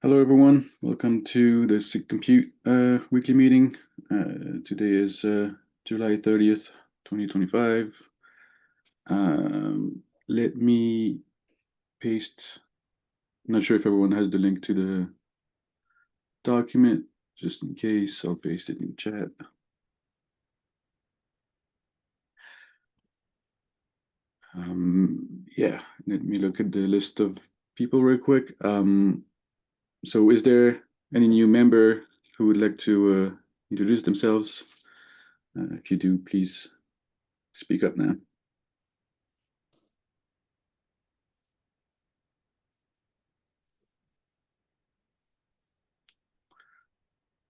Hello, everyone. Welcome to the SIG Compute weekly meeting. Today is July 30th, 2025. Let me paste. I'm not sure if everyone has the link to the document. Just in case, I'll paste it in chat. Yeah, let me look at the list of people real quick. So is there any new member who would like to introduce themselves? If you do, please speak up now.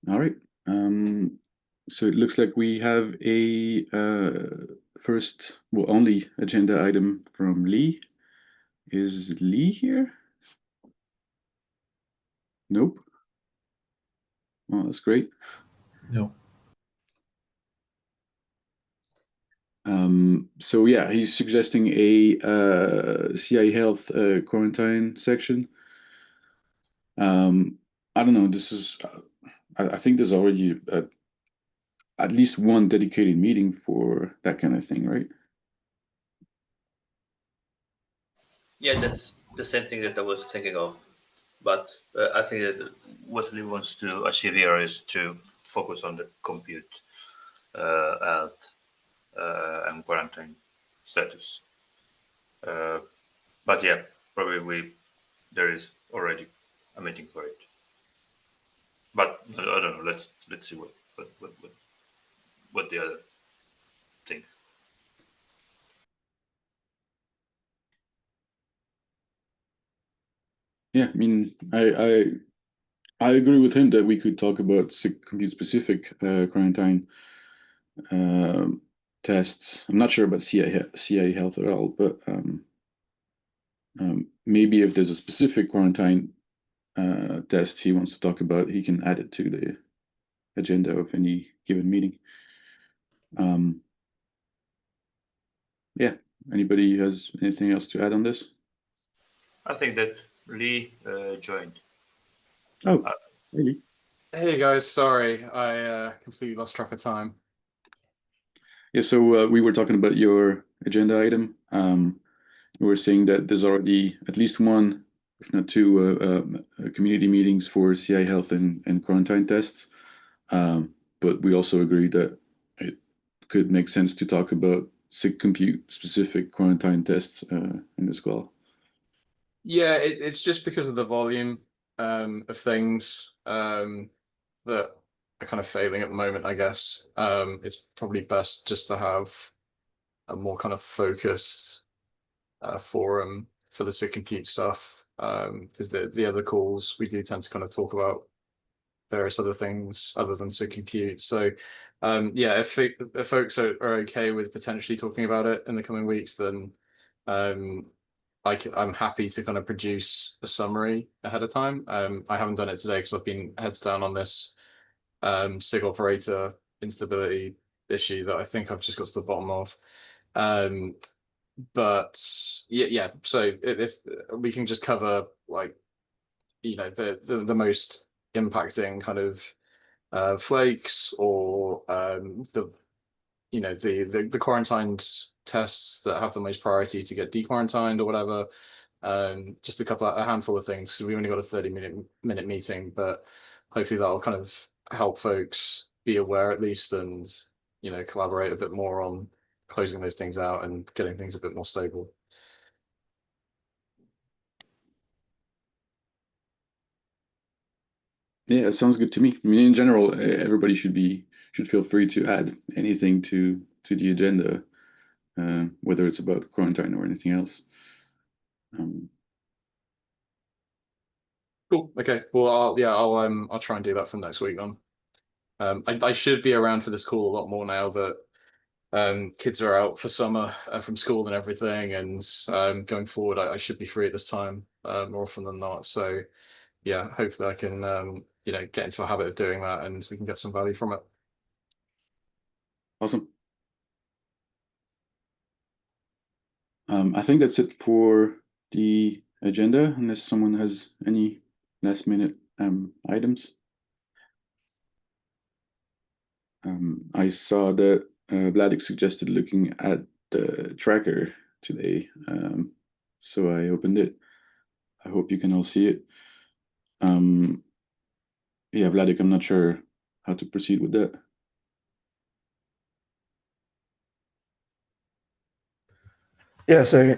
All right. So it looks like we have a only agenda item from Lee. Is Lee here? Nope. Well, that's great. No. So yeah, he's suggesting a CI Health quarantine section. I don't know. This is. I think there's already at least one dedicated meeting for that kind of thing, right? Yeah, that's the same thing that I was thinking of. But I think that what Lee wants to achieve here is to focus on the compute health and quarantine status. But yeah, probably there is already a meeting for it. But I don't know. Let's see what the other things. Yeah, I mean, I agree with him that we could talk about compute specific quarantine tests. I'm not sure about CI health at all, but maybe if there's a specific quarantine test he wants to talk about, he can add it to the agenda of any given meeting. Yeah, anybody has anything else to add on this? I think that Lee joined. Oh, really? Hey guys, sorry, I completely lost track of time. Yeah, so we were talking about your agenda item. We were saying that there's already at least one, if not two, community meetings for CI health and quarantine tests. But we also agreed that it could make sense to talk about SIG compute specific quarantine tests in this call. Yeah, it's just because of the volume of things that are kind of failing at the moment, I guess. It's probably best just to have a more kind of focused forum for the SIG compute stuff, because the other calls we do tend to kind of talk about various other things other than SIG compute. So yeah, if folks are okay with potentially talking about it in the coming weeks, then I'm happy to kind of produce a summary ahead of time. I haven't done it today because I've been heads down on this SIG operator instability issue that I think I've just got to the bottom of. But yeah. So if we can just cover like the most impacting kind of flakes or the quarantined tests that have the most priority to get dequarantined or whatever. Just a handful of things. So we only got a 30-minute meeting, but hopefully that'll kind of help folks be aware at least and collaborate a bit more on closing those things out and getting things a bit more stable. Yeah, it sounds good to me. I mean, in general, everybody should feel free to add anything to the agenda, whether it's about quarantine or anything else. Cool. Okay. Well, I'll try and do that for next week then. I should be around for this call a lot more now that kids are out for summer from school and everything, and going forward, I should be free at this time more often than not. So yeah, hopefully I can get into a habit of doing that, and we can get some value from it. Awesome. I think that's it for the agenda, unless someone has any last minute items. I saw that Vladik suggested looking at the tracker today, so I opened it. I hope you can all see it. Yeah, Vladik, I'm not sure how to proceed with that. Yeah, sorry.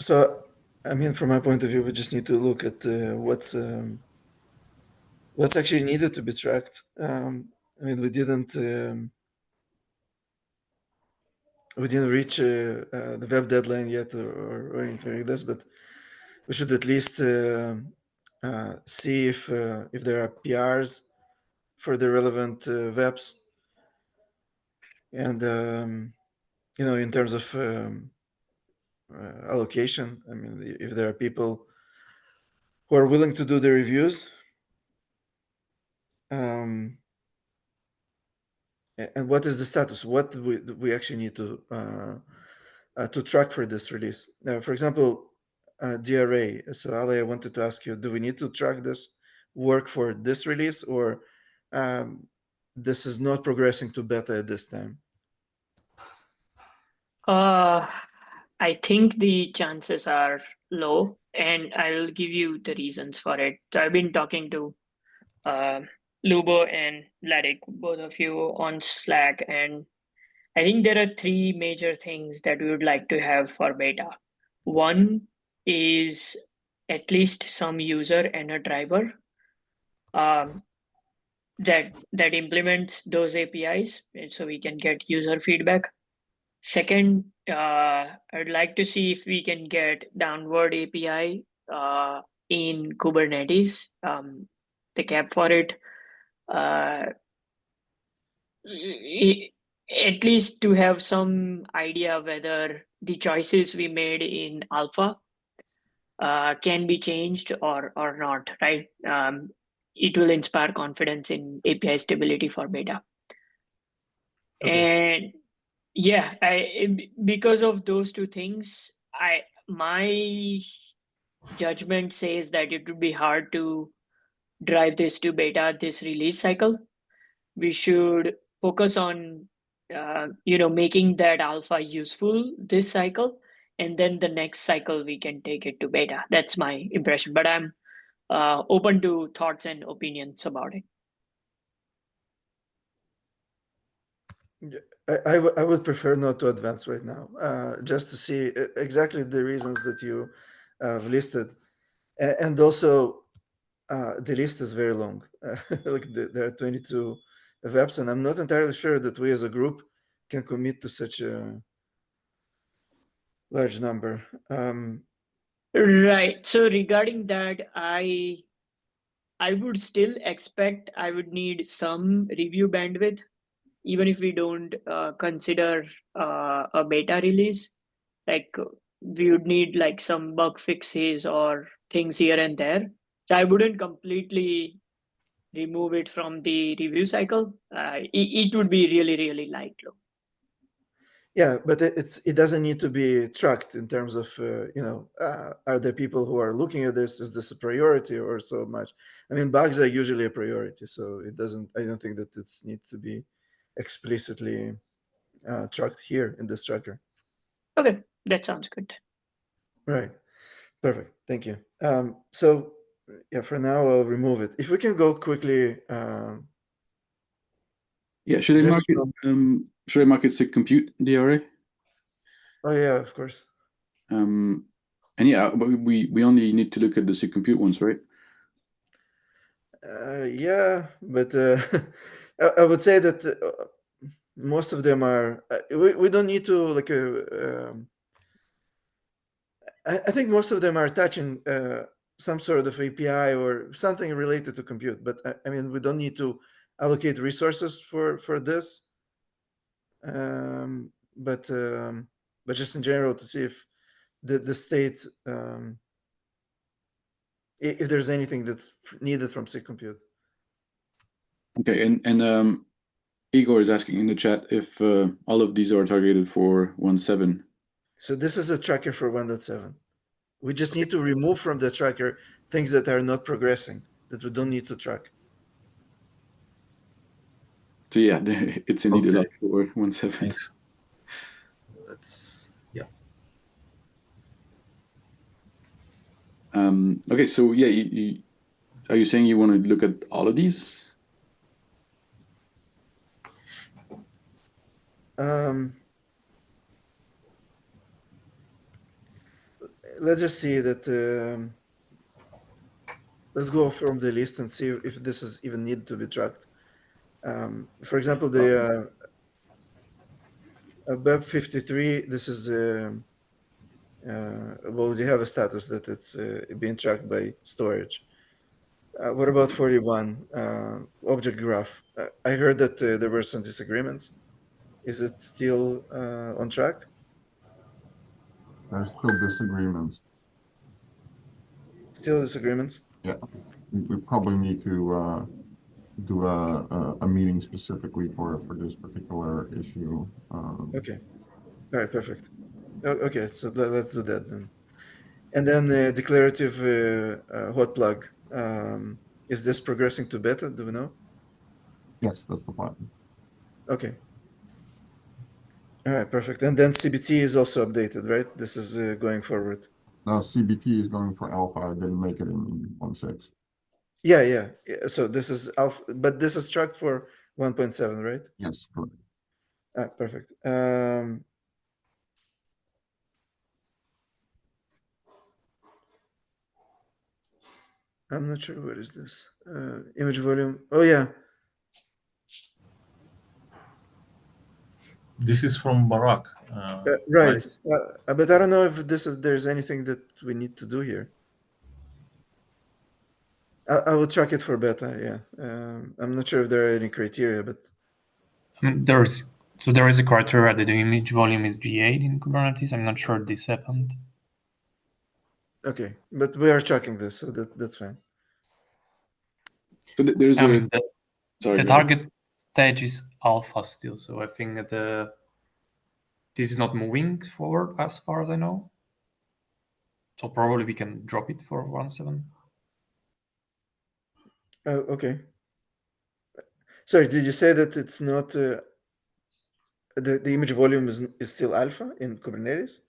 So, I mean, from my point of view, we just need to look at what's actually needed to be tracked. I mean, we didn't reach the web deadline yet, or anything like this, but we should at least see if there are PRs for the relevant webs, and in terms of allocation. I mean, if there are people who are willing to do the reviews. And what is the status? What we actually need to track for this release? For example, DRA. So Ali, I wanted to ask you: do we need to track this work for this release, or this is not progressing to beta at this time? I think the chances are low, and I'll give you the reasons for it. So I've been talking to Lubo and Vladik, both of you, on Slack, and I think there are three major things that we would like to have for beta. One is at least some user and a driver that implements those APIs, and so we can get user feedback. Second, I'd like to see if we can get downward API in Kubernetes, the cap for it. At least to have some idea whether the choices we made in alpha can be changed or not, right? It will inspire confidence in API stability for beta. Okay. And yeah, because of those two things, my judgment says that it would be hard to drive this to beta this release cycle. We should focus on making that alpha useful this cycle, and then the next cycle we can take it to beta. That's my impression, but I'm open to thoughts and opinions about it. I would prefer not to advance right now, just to see exactly the reasons that you have listed, and also the list is very long. Like there are 22 webs, and I'm not entirely sure that we as a group can commit to such a large number. Right. So regarding that, I would still expect I would need some review bandwidth, even if we don't consider a beta release. Like we would need like some bug fixes or things here and there. So I wouldn't completely remove it from the review cycle. It would be really, really light though. Yeah, but it doesn't need to be tracked in terms of are there people who are looking at this? Is this a priority or so much? I mean, bugs are usually a priority, so it doesn't. I don't think that it's need to be explicitly tracked here in this tracker. Okay, that sounds good. Right. Perfect. Thank you. So yeah, for now I'll remove it. If we can go quickly. Yeah, should I mark it? Should I mark it SIG compute DRA? Oh yeah, of course. And yeah, but we only need to look at the SIG compute ones, right? Yeah, but I would say that most of them are. We don't need to like. I think most of them are touching some sort of API or something related to compute. But I mean, we don't need to allocate resources for this. But just in general to see if the state if there's anything that's needed from SIG compute. Okay, and Igor is asking in the chat if all of these are targeted for 1.7. So this is a tracker for 1.7. We just need to remove from the tracker things that are not progressing. that we don't need to track. So yeah, it's indeed Okay. allowed for 1.7. Thanks. That's yeah. Okay, so yeah, are you saying you want to look at all of these? Let's just see that. Let's go from the list and see if this is even need to be tracked. For example, the BEP 53. This is well, you have a status that it's being tracked by storage. What about 41 object graph? I heard that there were some disagreements. Is it still on track? There's still disagreements. Still disagreements? Yeah, we probably need to do a meeting specifically for this particular issue. Okay. All right, perfect. Okay, so let's do that then. And then declarative hot plug. Is this progressing to beta? Do we know? Yes, that's the plan. Okay. All right, perfect. And then CBT is also updated, right? This is going forward. Now CBT is going for alpha. I didn't make it in 1.6. Yeah. So this is alpha, but this is tracked for 1.7, right? Yes, correct. Perfect. I'm not sure what is this. Image volume. Oh yeah. This is from Barak. Right. But I don't know if there's anything that we need to do here. I will track it for beta. Yeah. I'm not sure if there are any criteria, but there is a criteria that the image volume is G8 in Kubernetes. I'm not sure this happened. okay. But we are tracking this, so that's fine. So there's a sorry, the target stage is alpha still, so I think that this is not moving forward as far as I know. So probably we can drop it for 1.7. Okay. Sorry, did you say that it's not the image volume is still alpha in Kubernetes?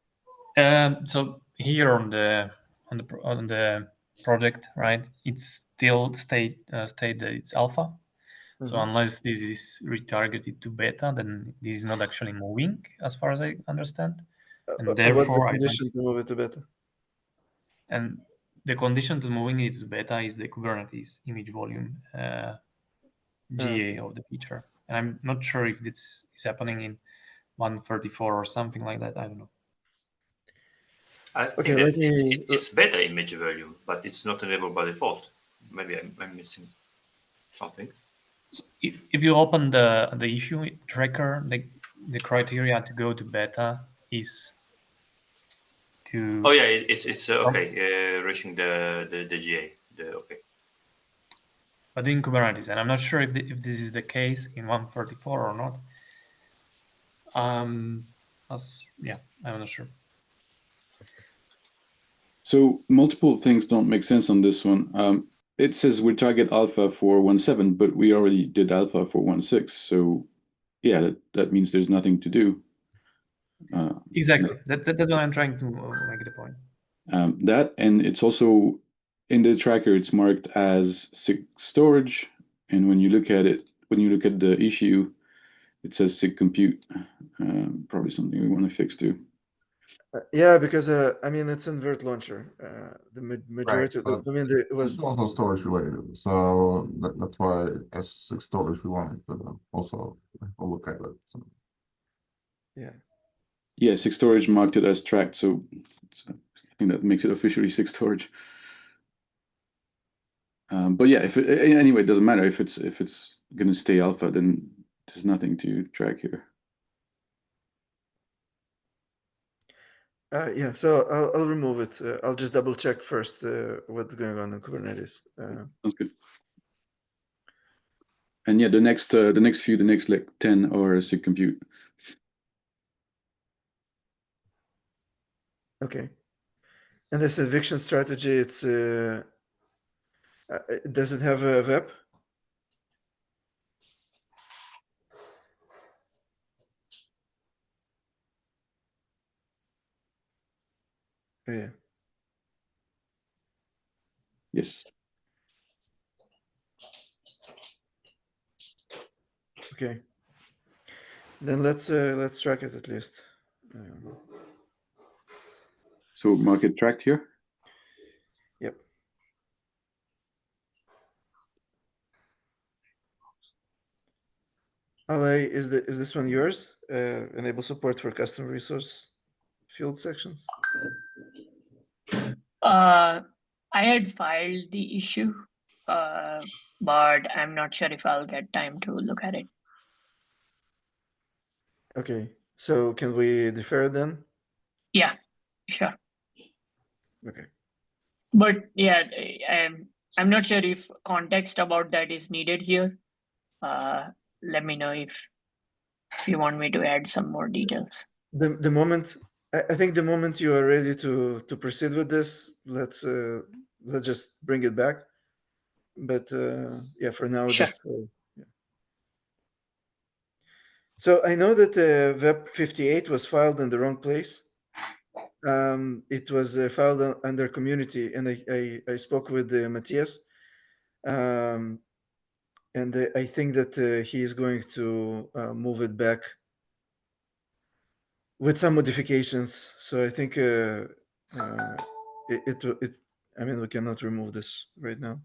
So here on the project, right? It's still state that it's alpha. So unless this is retargeted to beta, then this is not actually moving, as far as I understand. And therefore, what's the condition to move it to beta? And the condition to moving it to beta is the Kubernetes image volume GA of the feature. And I'm not sure if this is happening in 134 or something like that. I don't know. I think it's beta image volume, but it's not enabled by default. Maybe I'm missing something. So if you open the issue tracker, the criteria to go to beta is to. Oh yeah, it's okay. Reaching the GA. Okay. But in Kubernetes, and I'm not sure if this is the case in 134 or not. I'm not sure. So multiple things don't make sense on this one. It says we target alpha for 1.7, but we already did alpha for 1.6. So yeah, that means there's nothing to do. Exactly. That's what I'm trying to make the point. That, and it's also in the tracker, it's marked as SIG storage. And when you look at the issue, it says SIG compute. Probably something we want to fix too. Yeah, because I mean it's in Vert Launcher. The majority. Right, I mean, it was it's also storage related, so that's why as SIG storage we wanted to also look at it. So. Yeah, SIG storage marked it as tracked, so I think that makes it officially SIG storage. But yeah, anyway, it doesn't matter if it's going to stay alpha, then there's nothing to track here. Yeah, so I'll remove it. I'll just double check first what's going on in Kubernetes. Sounds good. And yeah, the next like 10 are SIG compute. Okay. And this eviction strategy, it's Does it have a web? Yeah. Yes. Okay. Then let's track it at least. So mark it tracked here. Yep. Ale, is this one yours? Enable support for custom resource field sections. I had filed the issue, but I'm not sure if I'll get time to look at it. Okay. So can we defer then? Yeah, sure. Okay. But yeah, I'm not sure if context about that is needed here. Let me know if you want me to add some more details. The moment I think the moment you are ready to proceed with this, let's just bring it back. But yeah, for now, Sure. just yeah. So I know that Web 58 was filed in the wrong place. It was filed under community, and I spoke with Matthias, and I think that he is going to move it back with some modifications. So I think it I mean, we cannot remove this right now.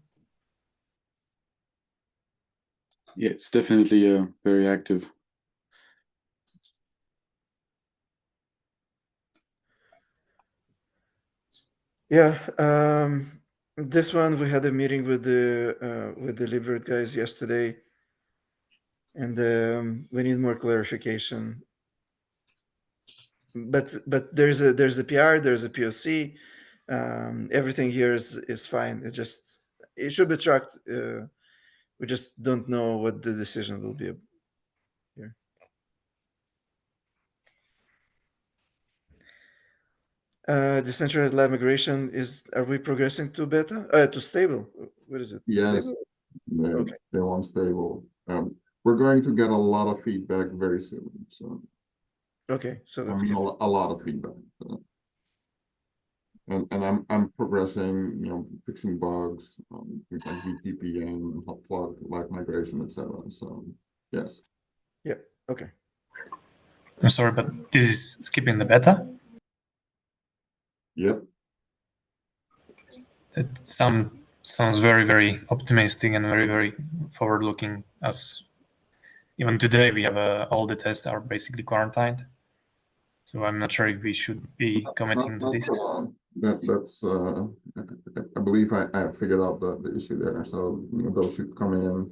Yeah, it's definitely very active. Yeah, this one we had a meeting with the Libvirt guys yesterday, and we need more clarification. But there's a PR, there's a POC. Everything here is fine. It should be tracked. We just don't know what the decision will be here. Decentralized lab migration are we progressing to beta? To stable? What is it? Yes, Stable? they, Okay. they want stable. We're going to get a lot of feedback very soon. So Okay, so I that's mean, good. a lot of feedback. And I'm progressing, fixing bugs, things like VTPN, hot plug, live migration, etc. So yes. Yeah. Okay. I'm sorry, but this is skipping the beta. Yep. It sounds very, very optimistic and very, very forward-looking. As even today, we have all the tests are basically quarantined. So I'm not sure if we should be committing to Not this. for long. That's I believe I figured out the issue there. So those should come in.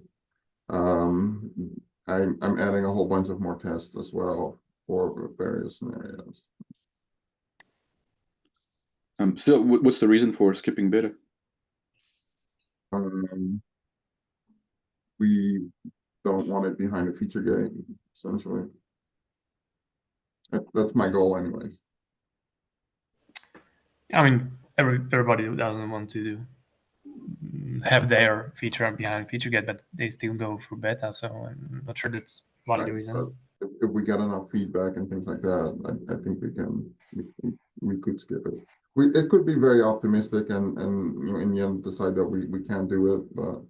I'm adding a whole bunch of more tests as well for various scenarios. So what's the reason for skipping beta? We don't want it behind a feature gate, essentially. That's my goal anyway. I mean, everybody doesn't want to have their feature behind feature gate, but they still go through beta. So I'm not sure that's valid Right. reason. So if we get enough feedback and things like that, I think we could skip it. It could be very optimistic and in the end decide that we can't do it, but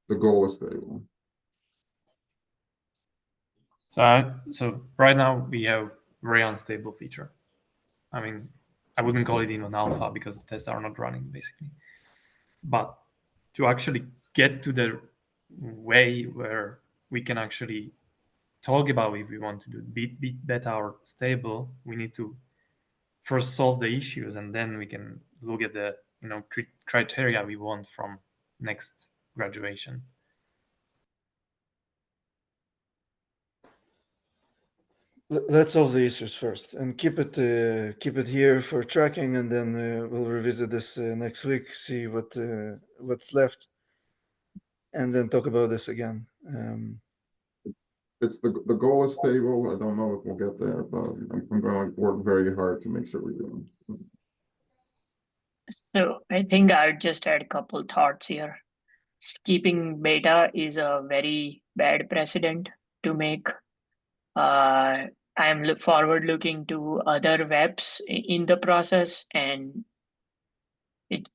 the goal is stable. So right now we have very unstable feature. I mean, I wouldn't call it even alpha because the tests are not running basically. But to actually get to the way where we can actually talk about if we want to do bit beta or stable, we need to first solve the issues, and then we can look at the criteria we want from next graduation. Let's solve the issues first and keep it here for tracking, and then we'll revisit this next week, see what's left, and then talk about this again. It's the goal is stable. I don't know if we'll get there, but I'm going to work very hard to make sure we do. So I think I'll just add a couple thoughts here. skipping beta is a very bad precedent to make. I'm forward looking to other webs in the process, and it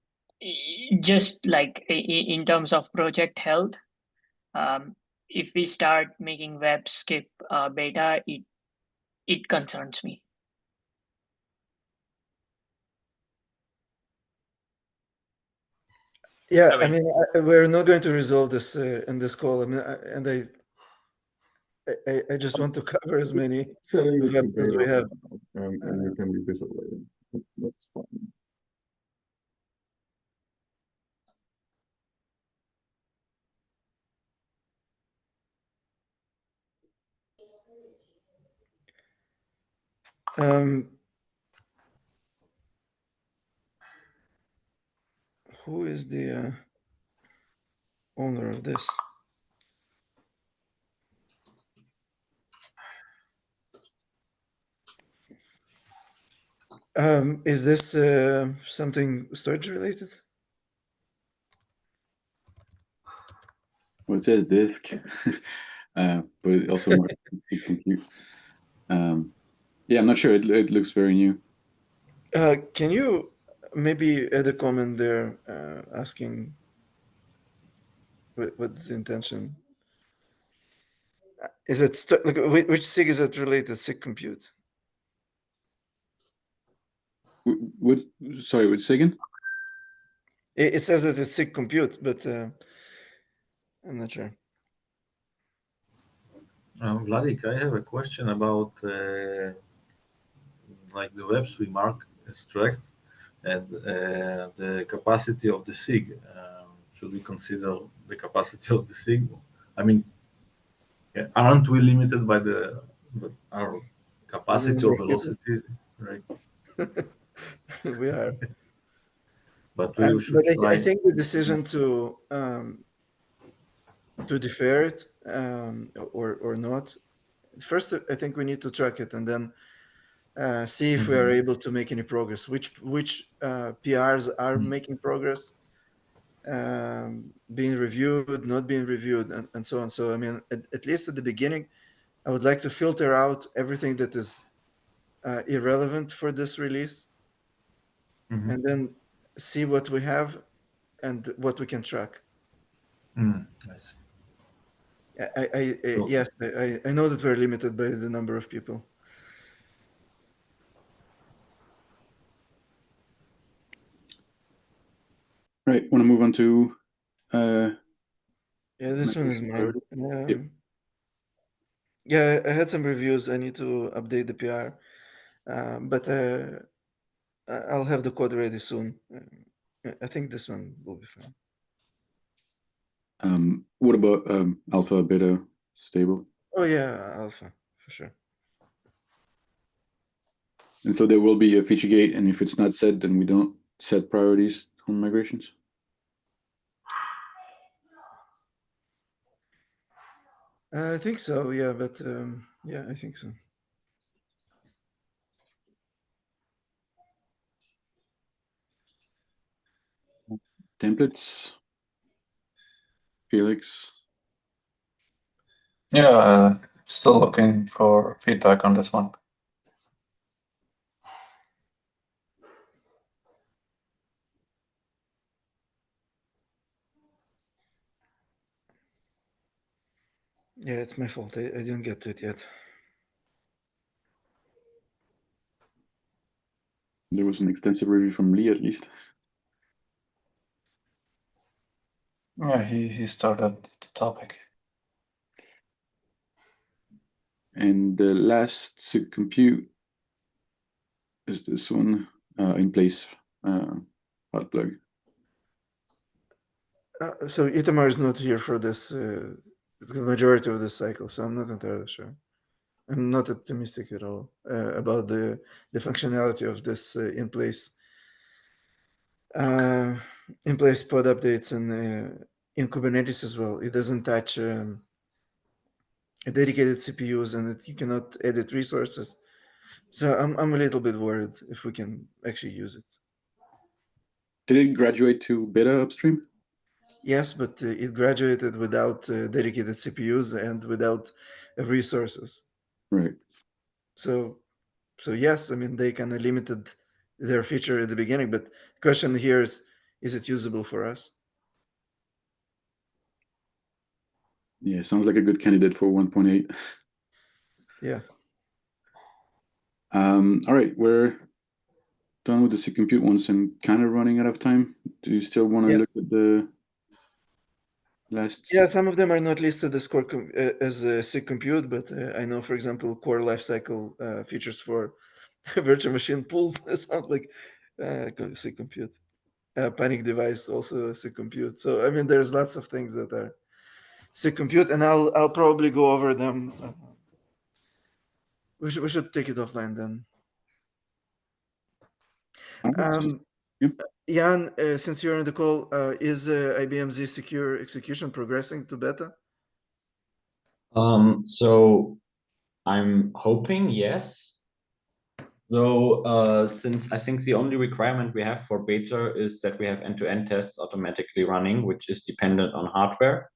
just like in terms of project health, if we start making web skip beta, it concerns me. Yeah, I mean- we're not going to resolve this in this call. I just want to cover as many Setting this webs as we debate have. up, and we can revisit later. That's fine. Who is the owner of this? Is this something storage related? Well, it says disk, but it also marks compute. Yeah, I'm not sure. It looks very new. Can you maybe add a comment there asking what's the intention? Is it like which SIG is it related? SIG compute? What? Sorry, what second? It says that it's SIG compute, but I'm not sure. Vladik, I have a question about like the webs we mark as tracked and the capacity of the SIG. Should we consider the capacity of the SIG? I mean, aren't we limited by our capacity or velocity, right? We are. But we should But try. I think the decision to defer it or not. First, I think we need to track it and then see if we are able to make any progress. Which PRs are making progress, being reviewed, not being reviewed, and so on. So I mean, at least at the beginning, I would like to filter out everything that is irrelevant for this release, and then see what we have and what we can track. Nice. Yes, I know that we're limited by the number of people. Right. Want to move on to? Yeah, this one is migration mine. priority? Yep. Yeah, I had some reviews. I need to update the PR, but I'll have the code ready soon. I think this one will be fine. What about alpha, beta, stable? Oh yeah, alpha for sure. And so there will be a feature gate, and if it's not set, then we don't set priorities on migrations. I think so. Yeah, but yeah, I think so. Templates, Felix. Yeah, still looking for feedback on this one. Yeah, it's my fault. I didn't get to it yet. There was an extensive review from Lee, at least. Yeah, he started the topic. And the last SIG compute is this one, in place hot plug. So Itamar is not here for this. The majority of this cycle, so I'm not entirely sure. I'm not optimistic at all about the functionality of this in place pod updates and in Kubernetes as well. It doesn't touch dedicated CPUs, and you cannot edit resources. So I'm a little bit worried if we can actually use it. Did it graduate to beta upstream? Yes, but it graduated without dedicated CPUs and without resources. Right. So yes, I mean they kind of limited their feature at the beginning, but the question here is it usable for us? Yeah, sounds like a good candidate for 1.8. Yeah. All right, we're done with the SIG compute ones and kind of running out of time. Do you still want to Yeah. look at the last? Yeah, some of them are not listed as as SIG compute, but I know, for example, core lifecycle features for virtual machine pools sound like SIG compute. Panic device also SIG compute. So I mean, there's lots of things that are SIG compute, and I'll probably go over them. We should take it offline then. Yep. Jan, since you're on the call, is IBM Z Secure Execution progressing to beta? So I'm hoping yes. So since I think the only requirement we have for beta is that we have end-to-end tests automatically running, which is dependent on hardware.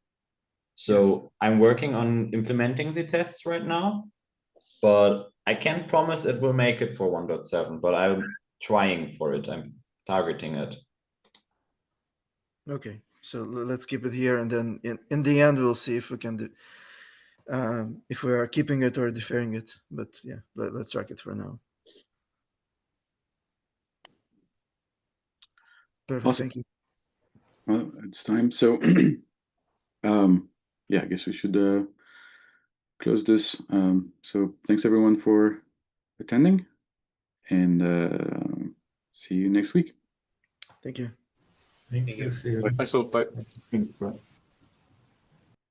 So Yes. I'm working on implementing the tests right now, but I can't promise it will make it for 1.7, but I'm trying for it. I'm targeting it. Okay, so let's keep it here, and then in the end we'll see if we can do if we are keeping it or deferring it. But yeah, let's track it for now. Perfect. Awesome. Thank you. Well, it's time. So, yeah, I guess we should close this. So thanks everyone for attending, and see you next week. Thank you. Thank you. See you. Thanks all. Bye. Thanks, Brett.